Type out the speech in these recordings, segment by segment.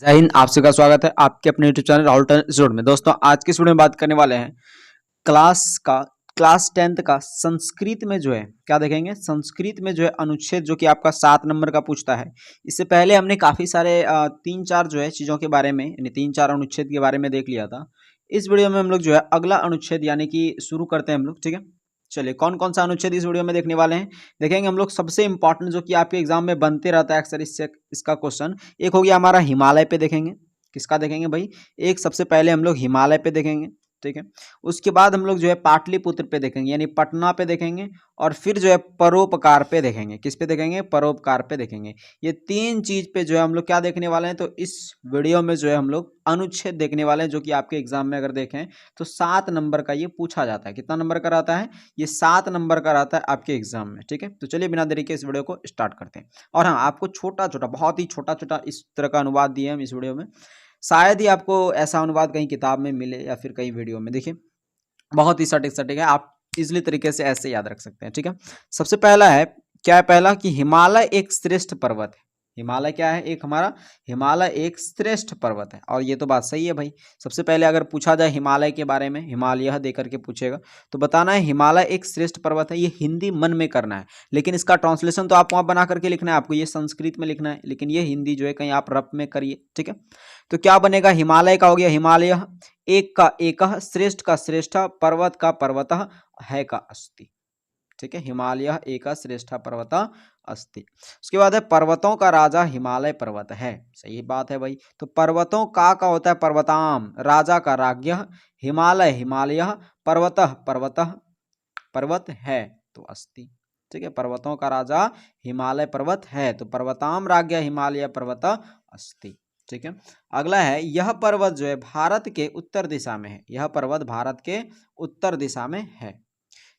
जय हिंद। आप सभी का स्वागत है आपके अपने यूट्यूब चैनल राहुल इंस्टीट्यूट में। दोस्तों आज की इस वीडियो में बात करने वाले हैं क्लास 10th का संस्कृत में जो है क्या देखेंगे। संस्कृत में जो है अनुच्छेद जो कि आपका 7 नंबर का पूछता है। इससे पहले हमने काफी सारे 3-4 जो है चीजों के बारे में यानी 3-4 अनुच्छेद के बारे में देख लिया था। इस वीडियो में हम लोग जो है अगला अनुच्छेद यानी कि शुरू करते हैं हम लोग। ठीक है, चलिए कौन कौन सा अनुच्छेद इस वीडियो में देखने वाले हैं देखेंगे हम लोग। सबसे इंपॉर्टेंट जो कि आपके एग्जाम में बनते रहता है अक्सर इससे इसका क्वेश्चन, एक हो गया हमारा हिमालय पे देखेंगे। किसका देखेंगे भाई? एक सबसे पहले हम लोग हिमालय पे देखेंगे। ठीक है, उसके बाद हम लोग जो है पाटलिपुत्र पे देखेंगे यानी पटना पे देखेंगे। और फिर जो है परोपकार पे देखेंगे। किस पे देखेंगे? परोपकार पे देखेंगे। ये 3 चीज पे जो है हम लोग क्या देखने वाले हैं, तो इस वीडियो में जो है हम लोग अनुच्छेद देखने वाले हैं जो कि आपके एग्जाम में अगर देखें तो 7 नंबर का ये पूछा जाता है। कितना नंबर का रहता है? ये 7 नंबर का रहता है आपके एग्जाम में। ठीक है, तो चलिए बिना देरी के इस वीडियो को स्टार्ट करते हैं। और हाँ, आपको छोटा छोटा बहुत ही छोटा छोटा इस तरह का अनुवाद दिए हम इस वीडियो में। शायद ही आपको ऐसा अनुवाद कहीं किताब में मिले या फिर कहीं वीडियो में। देखिए बहुत ही सटीक सटीक है, आप इजिली तरीके से ऐसे याद रख सकते हैं। ठीक है, सबसे पहला है क्या है? पहला कि हिमालय एक श्रेष्ठ पर्वत है। हिमालय क्या है? एक हमारा हिमालय एक श्रेष्ठ पर्वत है। और ये तो बात सही है भाई। सबसे पहले अगर पूछा जाए हिमालय के बारे में, हिमालय दे करके पूछेगा तो बताना है हिमालय एक श्रेष्ठ पर्वत है। ये हिंदी मन में करना है, लेकिन इसका ट्रांसलेशन तो आप वहां बना करके लिखना है आपको, ये संस्कृत में लिखना है, लेकिन ये हिंदी जो है कहीं आप रफ में करिए। ठीक है, तो क्या बनेगा? हिमालय का हो गया हिमालय, एक का एकः, श्रेष्ठ का श्रेष्ठ, पर्वत का पर्वतः, है का अस्ति। ठीक है, हिमालय एक श्रेष्ठ पर्वत अस्ति। उसके बाद है पर्वतों का राजा हिमालय पर्वत है। सही बात है भाई। तो पर्वतों का होता है पर्वताम, राजा का राज्ञ, हिमालय हिमालय, पर्वतः पर्वतः, पर्वत है तो अस्ति। ठीक है, पर्वतों का राजा हिमालय पर्वत है तो पर्वताम राज्ञ हिमालय पर्वत अस्ति। ठीक है, अगला है यह पर्वत जो है भारत के उत्तर दिशा में है। यह पर्वत भारत के उत्तर दिशा में है।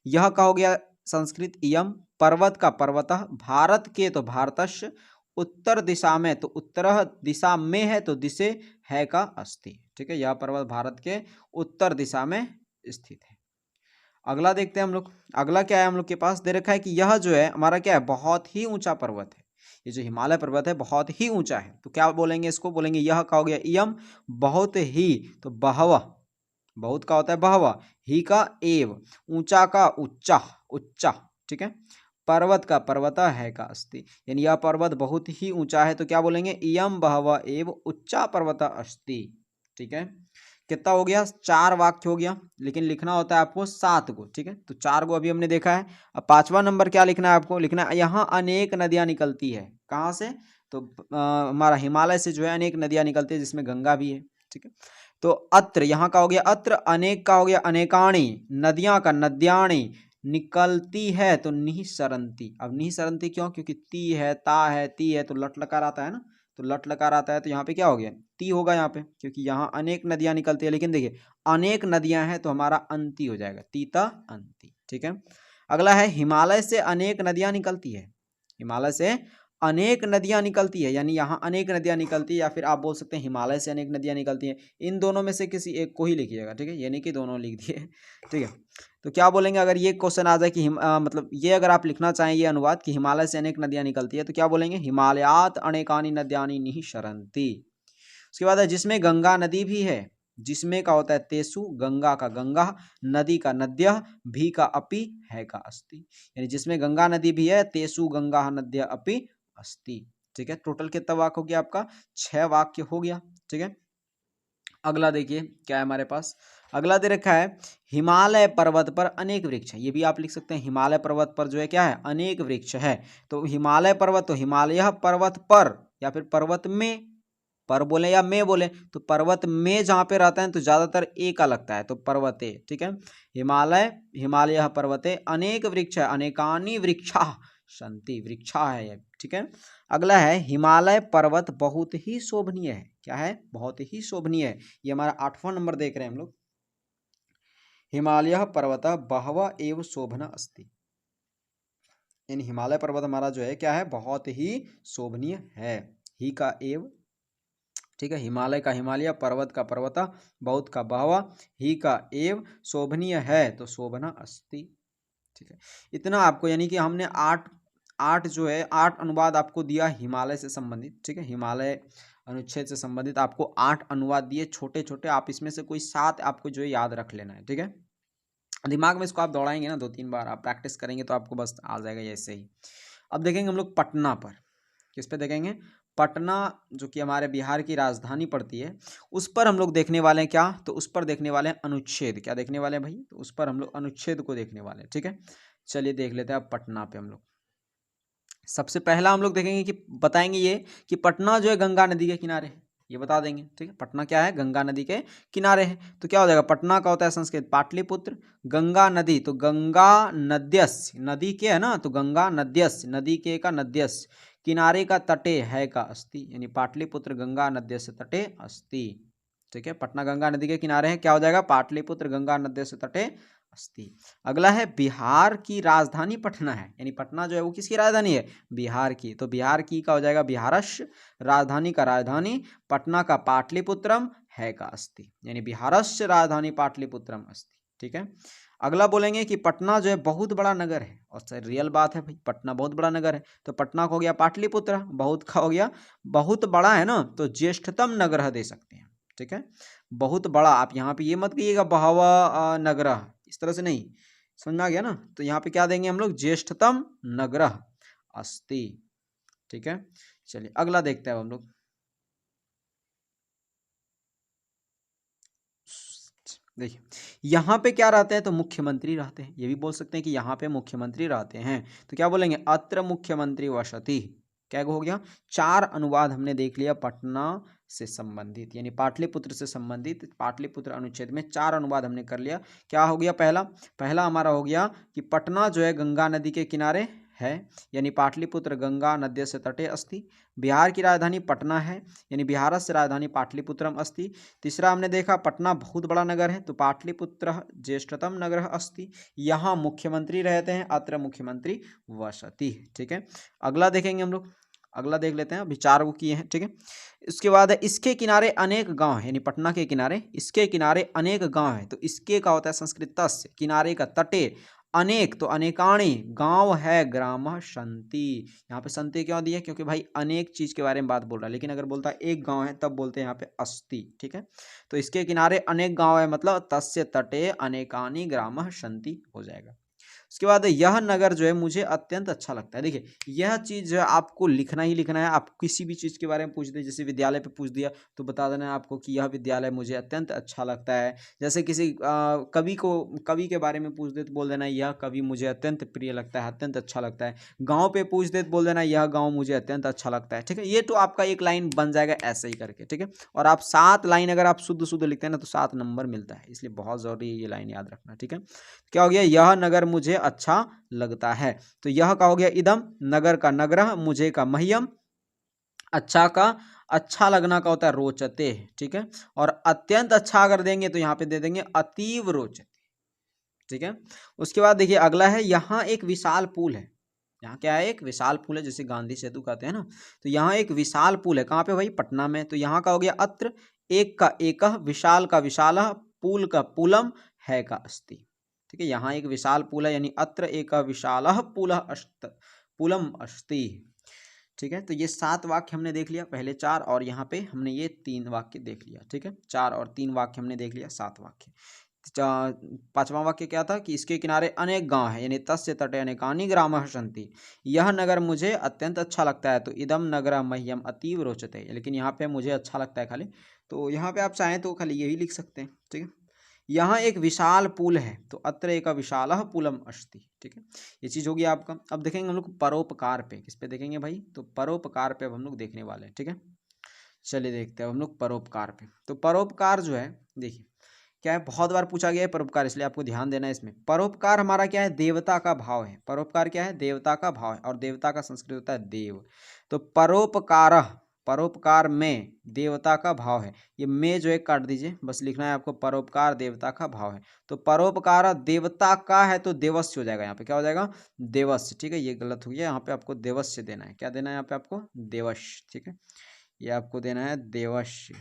यह का हो गया संस्कृत इयम, पर्वत का पर्वतः, भारत के तो भारतस्य, उत्तर दिशा में तो उत्तर दिशा में है तो दिशे, है का अस्ति। ठीक है, यह पर्वत भारत के उत्तर दिशा में स्थित है। अगला देखते हैं हम लोग। अगला क्या है हम लोग के पास दे रखा है कि यह जो है हमारा क्या है? बहुत ही ऊंचा पर्वत है। ये जो हिमालय पर्वत है बहुत ही ऊंचा है। तो क्या बोलेंगे इसको? बोलेंगे यह का हो गया इयम, बहुत ही तो बहवह, बहुत का होता है बहवह, ही का एव, ऊंचा का उच्चा, उच्चा। ठीक है, पर्वत का पर्वता, है का अस्ति। यानी यह पर्वत बहुत ही ऊंचा है तो क्या बोलेंगे? इयम बहवह एव उच्चा पर्वता अस्ति। ठीक है, कितना हो गया? 4 वाक्य हो गया, लेकिन लिखना होता है आपको 7 को। ठीक है, तो 4 को अभी हमने देखा है। अब 5वां नंबर क्या लिखना है आपको? लिखना है यहाँ अनेक नदियां निकलती है। कहाँ से? तो हमारा हिमालय से जो है अनेक नदियां निकलती है जिसमें गंगा भी है। ठीक है, तो अत्र यहाँ का हो गया अत्र, अनेक का हो गया अनेकाणी, नदियां का नद्याणी, निकलती है तो निःसरंती। अब निःसरंती क्यों? क्योंकि ती है, ता है, ती है तो लट लकार आता है ना, तो लट लकार आता है तो यहाँ पे क्या हो गया? ती होगा यहाँ पे, क्योंकि यहाँ अनेक नदियां निकलती है। लेकिन देखिए अनेक नदियां हैं तो हमारा अंती हो जाएगा, तीता अंती। ठीक है, अगला है हिमालय से अनेक नदियां निकलती है। हिमालय से अनेक नदियां निकलती है, यानी यहाँ अनेक नदियां निकलती है, या फिर आप बोल सकते हैं हिमालय से अनेक नदियां निकलती हैं। इन दोनों में से किसी एक को ही लिखिएगा। ठीक है, यानी कि दोनों लिख दिए। ठीक है, तो क्या बोलेंगे अगर ये क्वेश्चन आ जाए कि मतलब ये अगर आप लिखना चाहें ये अनुवाद कि हिमालय से अनेक नदियां निकलती है, तो क्या बोलेंगे? हिमालयात अनेकानी नद्यानि निःसरन्ति। उसके बाद है जिसमें गंगा नदी भी है। जिसमें का होता है तेसु, गंगा का गंगा, नदी का नद्य, भी का अपि, है का अस्ति। यानी जिसमें गंगा नदी भी है, तेसु गंगा नद्य अपि अस्ति। ठीक है, टोटल कितना वाक्य हो गया आपका? 6 वाक्य हो गया। ठीक है, अगला देखिए क्या है हमारे पास। अगला दे रखा है हिमालय पर्वत पर अनेक वृक्ष है। ये भी आप लिख सकते हैं हिमालय पर्वत पर जो है क्या है? अनेक वृक्ष है। तो हिमालय पर्वत तो हिमालय पर्वत पर या फिर पर्वत में, पर बोले या में बोले, तो पर्वत में जहां पे रहता है तो ज्यादातर ए का लगता है तो पर्वते। ठीक है, हिमालय हिमालय पर्वते अनेक वृक्ष है, अनेकानी वृक्षा संति, वृक्षा है ये। ठीक है, अगला है हिमालय पर्वत बहुत ही शोभनीय है। क्या है? बहुत ही शोभनीय है। ये हमारा 8वां नंबर देख रहे हैं हम लोग। हिमालय पर्वत बहव एव शोभना अस्ति। इन हिमालय पर्वत हमारा जो है क्या है? बहुत ही शोभनीय है। ही का एव। ठीक है, हिमालय का हिमालय, पर्वत का पर्वत, बहुत का बहवा, ही का एव, शोभनीय है तो शोभना अस्ति। ठीक है, इतना आपको यानी कि हमने 8 जो है 8 अनुवाद आपको दिया हिमालय से संबंधित। ठीक है, हिमालय अनुच्छेद से संबंधित आपको 8 अनुवाद दिए छोटे छोटे, आप इसमें से कोई 7 आपको जो है याद रख लेना है, ठीक है। दिमाग में इसको आप दौड़ाएंगे ना 2-3 बार, आप प्रैक्टिस करेंगे तो आपको बस आ जाएगा ऐसे ही। अब देखेंगे हम लोग पटना पर, किस पे देखेंगे, पटना जो कि हमारे बिहार की राजधानी पड़ती है, उस पर हम लोग देखने वाले हैं क्या, तो उस पर देखने वाले हैं अनुच्छेद। क्या देखने वाले हैं भाई, तो उस पर हम लोग अनुच्छेद को देखने वाले हैं, ठीक है। चलिए देख लेते हैं अब पटना पे हम लोग। सबसे पहला हम लोग देखेंगे कि बताएंगे ये कि पटना जो है गंगा नदी के किनारे है, ये बता देंगे, ठीक है। पटना क्या है, गंगा नदी के किनारे है। तो क्या हो जाएगा, पटना का होता है संस्कृत पाटलिपुत्र, गंगा नदी तो गंगा नद्यस्य, नदी के है ना, तो गंगा नद्यस्य, नदी के का नद्यस्य, किनारे का तटे है का अस्ति, यानी पाटलिपुत्र गंगा नद्यस्य तटे अस्ति, ठीक है। पटना गंगा नदी के किनारे है, क्या हो जाएगा, पाटलिपुत्र गंगा नद्यस्य तटे अस्ति। अगला है बिहार की राजधानी पटना है, यानी पटना जो है वो किसकी राजधानी है, बिहार की, तो बिहार की का हो जाएगा बिहारस्य, राजधानी का राजधानी, पटना का पाटलिपुत्रम है का अस्ति, यानी बिहारस्य राजधानी पाटलिपुत्रम अस्ति, ठीक है। अगला बोलेंगे कि पटना जो है बहुत बड़ा नगर है, और सर रियल बात है भाई, पटना बहुत बड़ा नगर है, तो पटना को हो गया पाटलिपुत्र, बहुत का हो गया बहुत बड़ा है ना, तो ज्येष्ठतम नगर दे सकते हैं, ठीक है। बहुत बड़ा, आप यहाँ पे ये मत कहिएगा बहवा नगर, इस तरह से नहीं, समझ में आ गया ना। तो यहाँ पे क्या देंगे हम लोग, ज्येष्ठतम नगरः अस्ति, ठीक है। चलिए अगला देखते हैं हम लोग। देखिए यहाँ पे क्या रहते हैं, तो मुख्यमंत्री रहते हैं, ये भी बोल सकते हैं कि यहाँ पे मुख्यमंत्री रहते हैं, तो क्या बोलेंगे, अत्र मुख्यमंत्री वसति। क्या हो गया, 4 अनुवाद हमने देख लिया पटना से संबंधित, यानी पाटलिपुत्र से संबंधित, पाटलिपुत्र अनुच्छेद में 4 अनुवाद हमने कर लिया। क्या हो गया, पहला हमारा हो गया कि पटना जो है गंगा नदी के किनारे है, यानी पाटलिपुत्र गंगा नद्य से तटे अस्ति। बिहार की राजधानी पटना है, यानी बिहारस्य राजधानी पाटलिपुत्रम अस्ति। तीसरा हमने देखा पटना बहुत बड़ा नगर है, तो पाटलिपुत्र ज्येष्ठतम नगर अस्ति, यहाँ मुख्यमंत्री रहते हैं, अत्र मुख्यमंत्री वसति, ठीक है। अगला देखेंगे हम लोग, अगला देख लेते हैं, अभी 4 वो किए हैं, ठीक है। इसके बाद है इसके किनारे अनेक गांव है, यानी पटना के किनारे, इसके किनारे अनेक गांव है, तो इसके का होता है संस्कृत तस्य, किनारे का, तटे अनेक तो अनेकाणी गांव है, ग्राम संति, यहाँ पे संति क्यों दिया, क्योंकि भाई अनेक चीज के बारे में बात बोल रहा है, लेकिन अगर बोलता है एक गांव है तब बोलते हैं यहाँ पे अस्ति, ठीक है। तो इसके किनारे अनेक गांव है, मतलब तस्य तटे अनेकानी ग्राम संति हो जाएगा। उसके बाद यह नगर जो है मुझे अत्यंत अच्छा लगता है। देखिए यह चीज़ जो है आपको लिखना ही लिखना है, आप किसी भी चीज़ के बारे में पूछ दे, जैसे विद्यालय पे पूछ दिया तो बता देना है आपको कि यह विद्यालय मुझे अत्यंत अच्छा लगता है। जैसे किसी कवि के बारे में पूछ दे तो बोल देना यह कवि मुझे अत्यंत प्रिय लगता है, अत्यंत अच्छा लगता है। गाँव पे पूछ दे तो बोल देना यह गाँव मुझे अत्यंत अच्छा लगता है, ठीक है। ये तो आपका एक लाइन बन जाएगा ऐसे ही करके, ठीक है। और आप 7 लाइन अगर आप शुद्ध शुद्ध लिखते हैं ना तो 7 नंबर मिलता है, इसलिए बहुत ज़रूरी है ये लाइन याद रखना, ठीक है। क्या हो गया, यह नगर मुझे अच्छा लगता है, तो यह का हो गया इदम, नगर का नगरः, मुझे का मह्यम, अच्छा का अच्छा लगना का होता है रोचते, ठीक है। और अत्यंत अच्छा अगर देंगे तो यहाँ पे दे देंगे अतीव रोचते, ठीक है। उसके बाद देखिए अगला है, यहाँ एक विशाल पुल है, यहाँ क्या है, एक विशाल पुल है, जैसे गांधी सेतु कहते हैं ना, तो यहाँ एक विशाल पुल है, कहाँ पे भाई, पटना में। तो यहाँ का हो गया अत्र, एक का एकः, विशाल का विशालः, पुल का पुलम, है का अस्ति, ठीक है। यहाँ एक विशाल पुल है, यानी अत्र एक विशालः पुलः अस्त पुलम अस्ति, ठीक है। तो ये 7 वाक्य हमने देख लिया, पहले 4 और यहाँ पे हमने ये 3 वाक्य देख लिया, ठीक है। 4 और 3 वाक्य हमने देख लिया, 7 वाक्य। 5वां वाक्य क्या था कि इसके किनारे अनेक गांव है, यानी तस्य तटे अनेकानि ग्रामः सन्ति, यह नगर मुझे अत्यंत अच्छा लगता है, तो इदम नगर मह्यम अतीव रोचते, लेकिन यहाँ पे मुझे अच्छा लगता है खाली, तो यहाँ पे आप चाहें तो खाली यही लिख सकते हैं, ठीक है। यहाँ एक विशाल पुल है, तो अत्र एक विशालः पुलम अस्ति, ठीक है। ये चीज़ होगी आपका। अब देखेंगे हम लोग परोपकार पे, किस पे देखेंगे भाई, तो परोपकार पे अब हम लोग देखने वाले हैं, ठीक है। चलिए देखते हैं हम लोग परोपकार पे। तो परोपकार जो है देखिए क्या है, बहुत बार पूछा गया है परोपकार, इसलिए आपको ध्यान देना है इसमें। परोपकार हमारा क्या है, देवता का भाव है। परोपकार क्या है, देवता का भाव है, और देवता का संस्कृत होता है देव। तो परोपकार, परोपकार में देवता का भाव है, ये में जो है काट दीजिए, बस लिखना है आपको परोपकार देवता का भाव है। तो परोपकार देवता का है तो देवस्य हो जाएगा, यहाँ पे क्या हो जाएगा, देवस्य, ठीक है। ये गलत हो गया, यहाँ पे आपको देवस्य देना है, क्या देना है यहाँ पे आपको, देवस्य, ठीक है। ये आपको देना है देवस्य,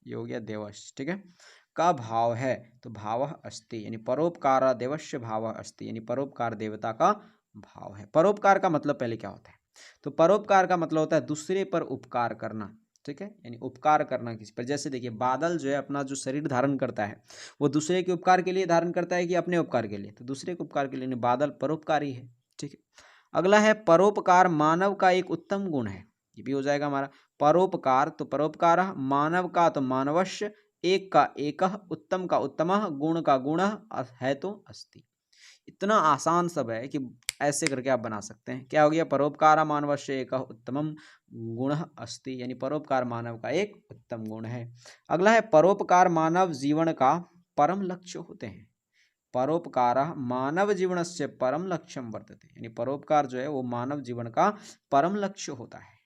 ये हो गया देवस्य, ठीक है। का भाव है, तो भाव अस्ति, यानी परोपकार देवस्य भाव अस्ति, यानी परोपकार देवता का भाव है। परोपकार का मतलब पहले क्या होता है, तो परोपकार का मतलब होता है दूसरे पर उपकार करना, ठीक है, यानी उपकार करना किसी पर। जैसे देखिए बादल जो है अपना जो शरीर धारण करता है वो दूसरे के उपकार के लिए धारण करता है कि अपने उपकार के लिए, तो दूसरे के उपकार के लिए, बादल परोपकारी है। ठीक है, अगला है परोपकार मानव का एक उत्तम गुण है, ये भी हो जाएगा हमारा। परोपकार तो परोपकार, मानव का तो मानवश्य, एक का एक, उत्तम का उत्तम, गुण का गुण है तो अस्ति। इतना आसान सब है कि ऐसे करके आप बना सकते हैं। क्या हो गया, परोपकार मानवस्य एक उत्तमम गुण अस्ति, यानी परोपकार मानव का एक उत्तम गुण है। अगला है परोपकार मानव जीवन का परम लक्ष्य होते हैं। परोपकार मानव जीवन से परम लक्ष्यम वर्तते, यानी परोपकार जो है वो मानव जीवन का परम लक्ष्य होता है।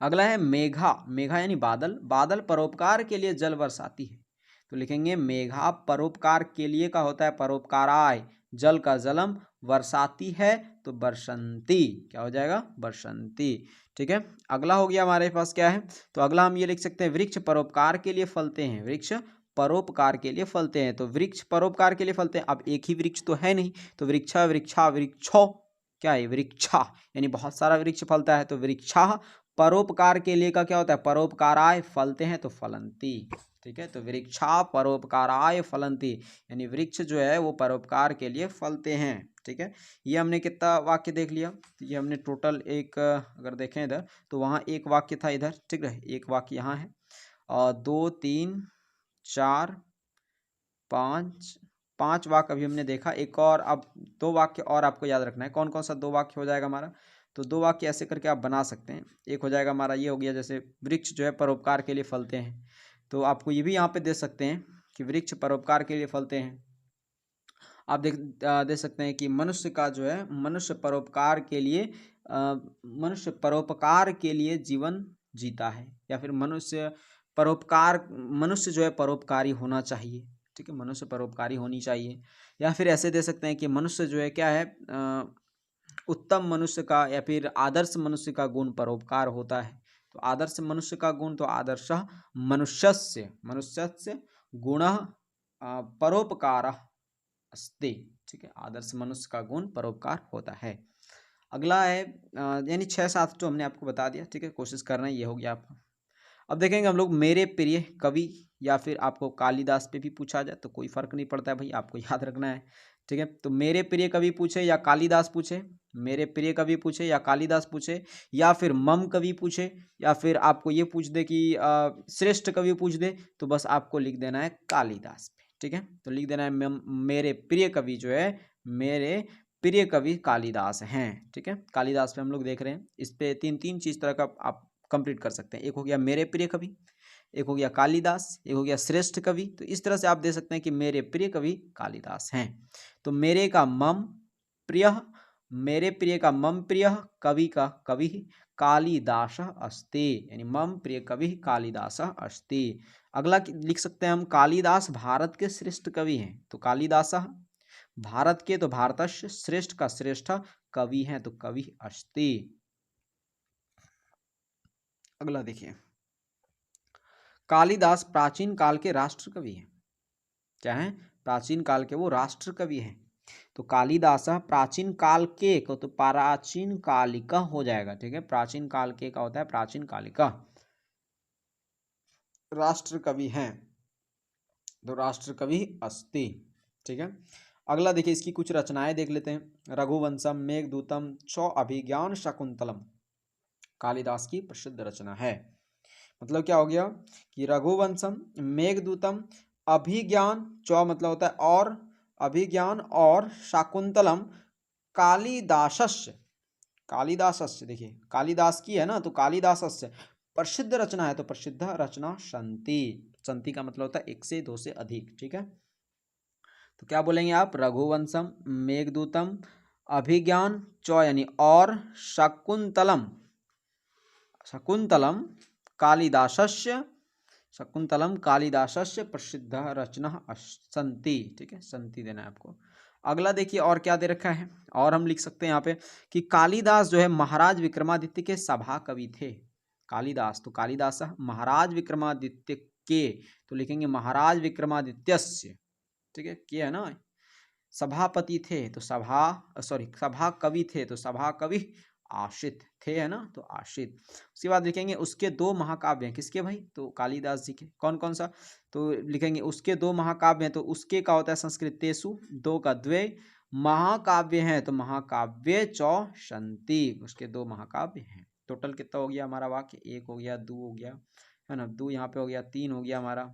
अगला है मेघा, मेघा यानी बादल, बादल परोपकार के लिए जल बरसाती है, तो लिखेंगे मेघा परोपकार के लिए का होता है परोपकाराय, जल का जलम, वर्षाती है तो बरसंती, क्या हो जाएगा, बरसंती। ठीक है, अगला हो गया हमारे पास क्या है, तो अगला हम ये लिख सकते हैं वृक्ष परोपकार के लिए फलते हैं, वृक्ष परोपकार के लिए फलते हैं, तो वृक्ष परोपकार के लिए फलते हैं। अब एक ही वृक्ष तो है नहीं, तो वृक्षा वृक्षा वृक्षो, क्या है, वृक्षा, यानी बहुत सारा वृक्ष फलता है, तो वृक्षा परोपकार के लिए का क्या होता है, परोपकाराय, फलते हैं तो फलंती। ठीक है, तो वृक्षा परोपकाराय फलंती, यानी वृक्ष जो है वो परोपकार के लिए फलते हैं। ठीक है, ये हमने कितना वाक्य देख लिया, तो ये हमने टोटल एक अगर देखें इधर तो वहाँ एक वाक्य था इधर, ठीक है, एक वाक्य यहाँ है, और 2 3 4 5 5 वाक्य अभी हमने देखा, एक और अब 2 वाक्य और आपको याद रखना है। कौन कौन सा 2 वाक्य हो जाएगा हमारा, तो 2 वाक्य ऐसे करके आप बना सकते हैं। एक हो जाएगा हमारा ये हो गया, जैसे वृक्ष जो है परोपकार के लिए फलते हैं, तो आपको ये भी यहाँ पे दे सकते हैं कि वृक्ष परोपकार के लिए फलते हैं। आप दे सकते हैं कि मनुष्य का जो है, मनुष्य परोपकार के लिए मनुष्य परोपकार के लिए जीवन जीता है, या फिर मनुष्य परोपकार, मनुष्य जो है परोपकारी होना चाहिए। ठीक है, मनुष्य परोपकारी होनी चाहिए, या फिर ऐसे दे सकते हैं कि मनुष्य जो है क्या है, उत्तम मनुष्य का या फिर आदर्श मनुष्य का गुण परोपकार होता है। तो आदर्श मनुष्य का गुण तो आदर्श मनुष्यस्य, मनुष्यस्य गुण परोपकार अस्ति। ठीक है, आदर्श मनुष्य का गुण परोपकार होता है। अगला है यानी 6-7 तो हमने आपको बता दिया। ठीक है, कोशिश करना ये हो गया आपका। अब देखेंगे हम लोग मेरे प्रिय कवि, या फिर आपको कालिदास पे भी पूछा जाए तो कोई फर्क नहीं पड़ता है भाई, आपको याद रखना है। ठीक है, तो मेरे प्रिय कवि पूछे या कालिदास पूछे, मेरे प्रिय कवि पूछे या कालिदास पूछे, या फिर मम कवि पूछे, या फिर आपको ये पूछ दे कि श्रेष्ठ कवि पूछ दे, तो बस आपको लिख देना है कालिदास पे। ठीक है, तो लिख देना है मेरे प्रिय कवि जो है, मेरे प्रिय कवि कालिदास हैं। ठीक है, कालिदास पे हम लोग देख रहे हैं, इस पे 3 चीज तरह का आप कंप्लीट कर सकते हैं। एक हो गया मेरे प्रिय कवि, एक हो गया कालिदास, एक हो गया श्रेष्ठ कवि। तो इस तरह से आप दे सकते हैं कि मेरे प्रिय कवि कालिदास हैं। तो मेरे का मम प्रिय, मेरे प्रिय का मम प्रिय, कवि का कवि कालिदास अस्ति, यानी मम प्रिय कवि कालिदास अस्ति। अगला लिख सकते हैं हम कालिदास भारत के श्रेष्ठ कवि हैं, तो कालिदास भारत के तो भारतस्य, श्रेष्ठ का श्रेष्ठ कवि हैं तो कवि अस्ति। अगला देखिए, कालिदास प्राचीन काल के राष्ट्र कवि हैं। क्या है, प्राचीन काल के वो राष्ट्र कवि हैं। तो कालिदास प्राचीन काल के को तो प्राचीन कालिका हो जाएगा। ठीक है, प्राचीन काल के का होता है प्राचीन कालिका, राष्ट्र कवि हैं तो राष्ट्र कवि अस्ति। ठीक है, अगला देखिए इसकी कुछ रचनाएं देख लेते हैं। रघुवंशम, मेघदूतम, चौ अभिज्ञान शकुंतलम कालिदास की प्रसिद्ध रचना है। मतलब क्या हो गया कि रघुवंशम, मेघदूतम, अभिज्ञान, चौ मतलब होता है और, अभिज्ञान और शाकुंतलम कालिदासस्य, कालिदासस्य देखिए कालिदास की है ना, तो कालिदासस्य प्रसिद्ध रचना है, तो प्रसिद्ध रचना संति, संति का मतलब होता है 1 से 2 से अधिक। ठीक है, तो क्या बोलेंगे आप, रघुवंशम, मेघदूतम, अभिज्ञान, चौ यानी और, शकुंतलम, शकुंतलम कालिदासस्य, शकुंतलम कालिदासस्य प्रसिद्ध रचना संति। ठीक है, संति देना है आपको। अगला देखिए और क्या दे रखा है, और हम लिख सकते हैं यहाँ पे कि कालिदास जो है महाराज विक्रमादित्य के सभा कवि थे। कालिदास तो कालिदास महाराज विक्रमादित्य के, तो लिखेंगे महाराज विक्रमादित्यस्य। ठीक है, के है ना, सभापति थे तो सभा, सॉरी सभा कवि थे तो सभा कवि आशित, थे है ना, तो आशित। उसके बाद लिखेंगे उसके दो महाकाव्य हैं, किसके भाई, तो कालिदास जी के। कौन कौन सा, तो लिखेंगे उसके दो महाकाव्य हैं, तो उसके का होता है संस्कृत तेसु, दो का द्वे, महाकाव्य हैं तो महाकाव्य चौशंती, उसके दो महाकाव्य हैं। टोटल कितना हो गया हमारा वाक्य, एक हो गया, दो हो गया है ना, दो यहाँ पे हो गया, तीन हो गया हमारा,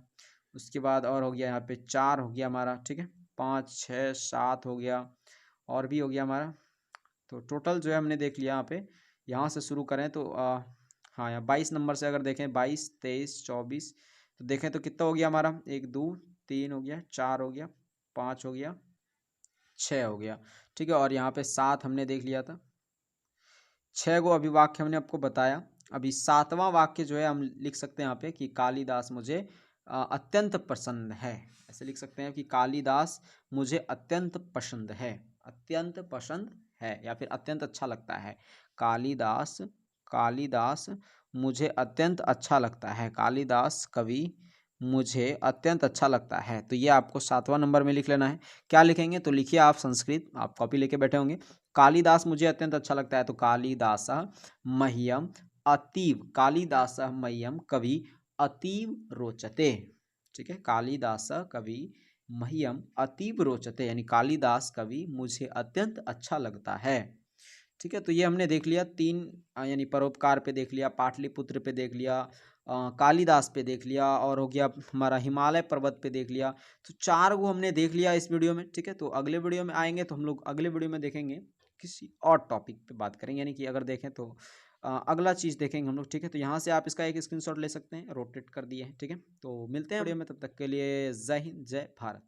उसके बाद और हो गया यहाँ पे चार हो गया हमारा, ठीक है, पाँच छः सात हो गया, और भी हो गया हमारा। तो टोटल जो है हमने देख लिया यहाँ पे। यहाँ से शुरू करें तो हाँ, यहाँ 22 नंबर से अगर देखें, 22 23 24, तो देखें तो कितना हो गया हमारा, एक दो तीन हो गया, चार हो गया, पाँच हो गया, छः हो गया, ठीक है, और यहाँ पे सात हमने देख लिया था। छः गो अभी वाक्य हमने आपको बताया। अभी सातवां वाक्य जो है हम लिख सकते हैं यहाँ पे कि कालिदास मुझे अत्यंत पसंद है, ऐसे लिख सकते हैं कि कालिदास मुझे अत्यंत पसंद है, अत्यंत पसंद है, या फिर अत्यंत अच्छा लगता है। कालिदास, कालिदास मुझे अत्यंत अच्छा लगता है, कालिदास कवि मुझे अत्यंत अच्छा लगता है। तो ये आपको सातवां नंबर में लिख लेना है। क्या लिखेंगे, तो लिखिए आप संस्कृत, आप कॉपी लेके बैठे होंगे। कालिदास मुझे अत्यंत अच्छा लगता है, तो कालिदासः मह्यम अतीव, कालिदासः मह्यम कवि अतीव रोचते, ठीक है, कालिदासः कवि मह्यम अतीव रोचते, यानी कालिदास कवि मुझे अत्यंत अच्छा लगता है। ठीक है, तो ये हमने देख लिया तीन, यानी परोपकार पे देख लिया, पाटलिपुत्र पे देख लिया, कालिदास पे देख लिया, और हो गया हमारा हिमालय पर्वत पे देख लिया। तो चार वो हमने देख लिया इस वीडियो में, ठीक है। तो अगले वीडियो में आएंगे तो हम लोग अगले वीडियो में देखेंगे किसी और टॉपिक पे बात करेंगे, यानी कि अगर देखें तो अगला चीज़ देखेंगे हम लोग, ठीक है। तो यहाँ से आप इसका एक स्क्रीनशॉट ले सकते हैं, रोटेट कर दिए हैं, ठीक है। तो मिलते हैं वीडियो में, तब तक के लिए जय हिंद, जय भारत।